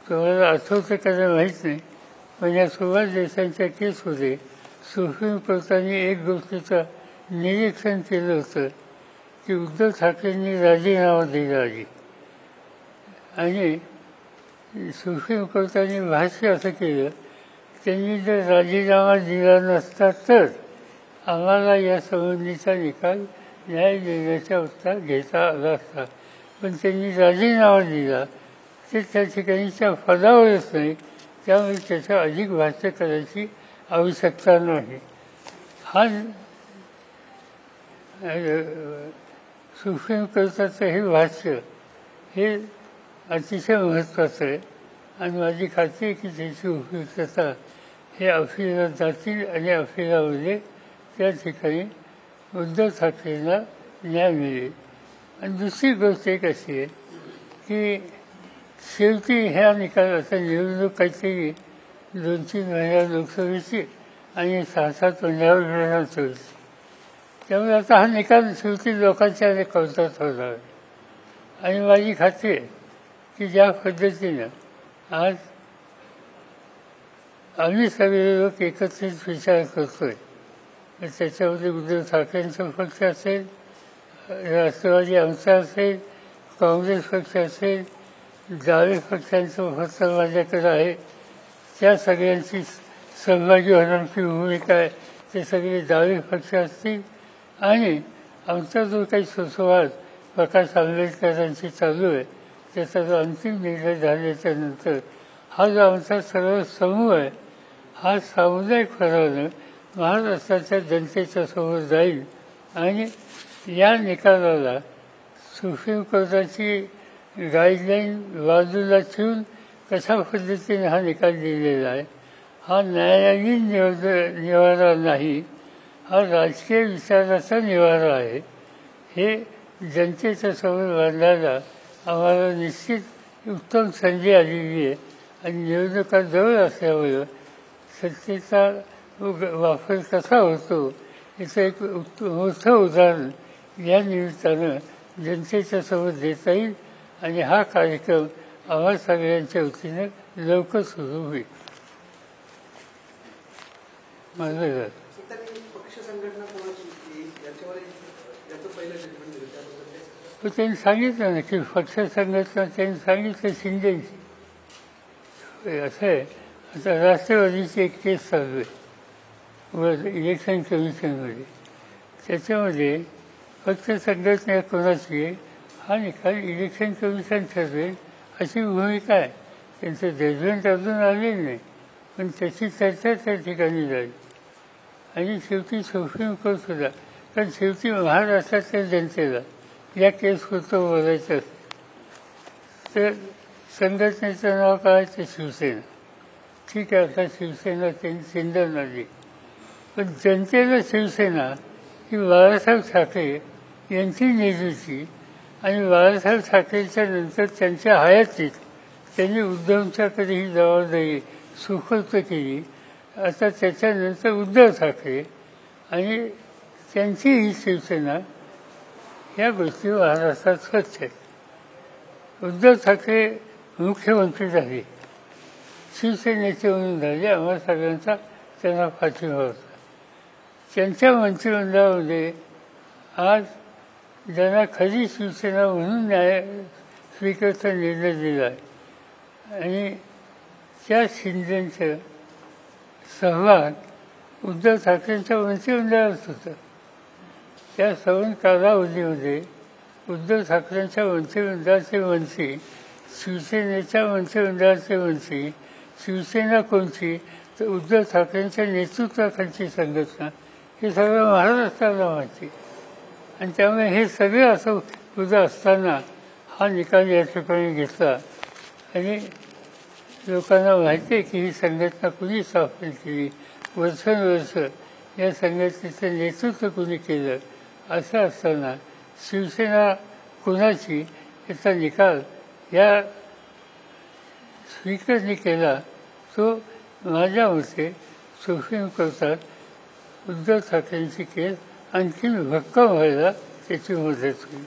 तुम्हाला आठवतं का नाही माहीत नाही, पण या सुभाष देसाईंच्या केसमध्ये सुप्रीम कोर्टाने एक गोष्टीचं निरीक्षण केलं होतं की उद्धव ठाकरेंनी राजीनामा दिला आधी, आणि सुप्रीम कोर्टाने भाष्य असं केलं, त्यांनी जर राजीनामा दिला नसता तर आम्हाला या संबंधीचा निकाल न्याय देण्याचा उत्तर घेता आला असता, पण त्यांनी राजीनामा दिला ते त्या ठिकाणीच्या पदावरच नाही, त्यामुळे त्याचं अधिक भाष्य करायची आवश्यकता नाही. हा सुप्रीम कोर्टाचं हे भाष्य हे अतिशय महत्त्वाचं आहे आणि माझी खात्री आहे की त्याची उपयुक्तता हे अफीला जातील आणि अफीलामध्ये त्या ठिकाणी उद्धव ठाकरेंना न्याय मिळेल. आणि दुसरी गोष्ट एक अशी आहे की शेवटी ह्या निकालाचा निवडणूक काहीतरी 2-3 महिन्यात लोकसभेची आणि 6-7 महिन्यावर विधानसभेची, त्यामुळे आता हा निकाल शेवटी लोकांच्या कोर्टात होणार आहे. आणि माझी खात्री आहे की ज्या पद्धतीनं आज आम्ही सगळे लोक एकत्रित विचार करतोय, त्याच्यामध्ये उद्धव ठाकरेंचा पक्ष असेल, राष्ट्रवादी आमचा असेल, काँग्रेस पक्ष असेल, डावे पक्षांचं पत्र माझ्याकडे आहे, त्या सगळ्यांची सहभागी होण्याची भूमिका आहे, ते सगळे डावे पक्ष असतील. आणि आमचा जो काही सुसंवाद प्रकाश आंबेडकरांशी चालू आहे त्याचा जो अंतिम निर्णय झाल्याच्या नंतर हा जो आमचा सर्व समूह आहे हा सामुदायिकपणानं महाराष्ट्राच्या जनतेच्या समोर जाईल आणि या निकालाला सुप्रीम कोर्टाची गाईडलाईन बाजूला ठेवून कशा पद्धतीने हा निकाल दिलेला आहे, हा न्यायालयीन निवारा नाही, हा राजकीय विचाराचा निवारा आहे, हे जनतेच्या समोर मांडायला आम्हाला निश्चित उत्तम संधी आलेली आहे. आणि निवडणुका जवळ असल्यामुळं सत्तेचा वापर कसा होतो याचं एक मोठं उदाहरण या निमित्तानं जनतेच्या समोर देता येईल आणि हा कार्यक्रम आम्हा सगळ्यांच्या वतीनं लवकर सुरू होईल. माझं त्यांनी सांगितलं ना की पक्ष संघटना त्यांनी सांगितलं शिंदेची. असं आहे, आता राष्ट्रवादीची एक केस चालू आहे इलेक्शन कमिशनमध्ये, त्याच्यामध्ये पक्ष संघटना कोणाची आहे हा निकाल इलेक्शन कमिशन ठरवेल अशी भूमिका आहे. त्यांचं जजमेंट अजून आलेलं नाही, पण त्याची चर्चा त्या ठिकाणी झाली. आणि शेवटी सुप्रीम कोर्टसुद्धा, कारण शेवटी महाराष्ट्रातल्या जनतेला या केसपुरतं बोलायचं असतं, तर संघटनेचं नाव काय ते शिवसेना. ठीक आहे, आता शिवसेना त्यांनी चिंतन आली, पण जनतेला शिवसेना ही बाळासाहेब ठाकरे यांची नेतृत्वाची आणि बाळासाहेब ठाकरेंच्या नंतर त्यांच्या हयातीत त्यांनी उद्धवच्याकडे ही जबाबदारी सुपूर्द केली. आता त्याच्यानंतर उद्धव ठाकरे आणि त्यांची ही शिवसेना या गोष्टी महाराष्ट्रात स्वच्छ आहेत. उद्धव ठाकरे मुख्यमंत्री झाले, शिवसेनेचे म्हणून झाले, आम्हा सगळ्यांचा त्यांना पाठिंबा होता. त्यांच्या मंत्रिमंडळामध्ये आज ज्यांना खरी शिवसेना म्हणून न्याय स्वीकारचा निर्णय दिला आहे आणि त्या शिंदेचं सहभाग उद्धव ठाकरेंच्या मंत्रिमंडळात होतं. त्या सवन कालावधीमध्ये उद्धव ठाकरेंच्या मंत्रिमंडळाचे मंत्री, शिवसेनेच्या मंत्रिमंडळाचे मंत्री, शिवसेना कोणती तर उद्धव ठाकरेंच्या नेतृत्वाखालची संघटना, हे सगळं महाराष्ट्राला माहिती. आणि त्यामुळे हे सगळं असं उद्या असताना हा निकाल या ठिकाणी घेतला आणि लोकांना माहिती आहे की ही संघटना कुणी स्थापन केली, वर्षानुवर्ष या संघटनेचं नेतृत्व कुणी केलं. असं असताना शिवसेना कुणाची याचा निकाल या स्पीकरने केला, तो माझ्या मते सुप्रीम कोर्टात उद्धव ठाकरेंची केस आणखीन भक्कम व्हायला त्याची मदत होईल.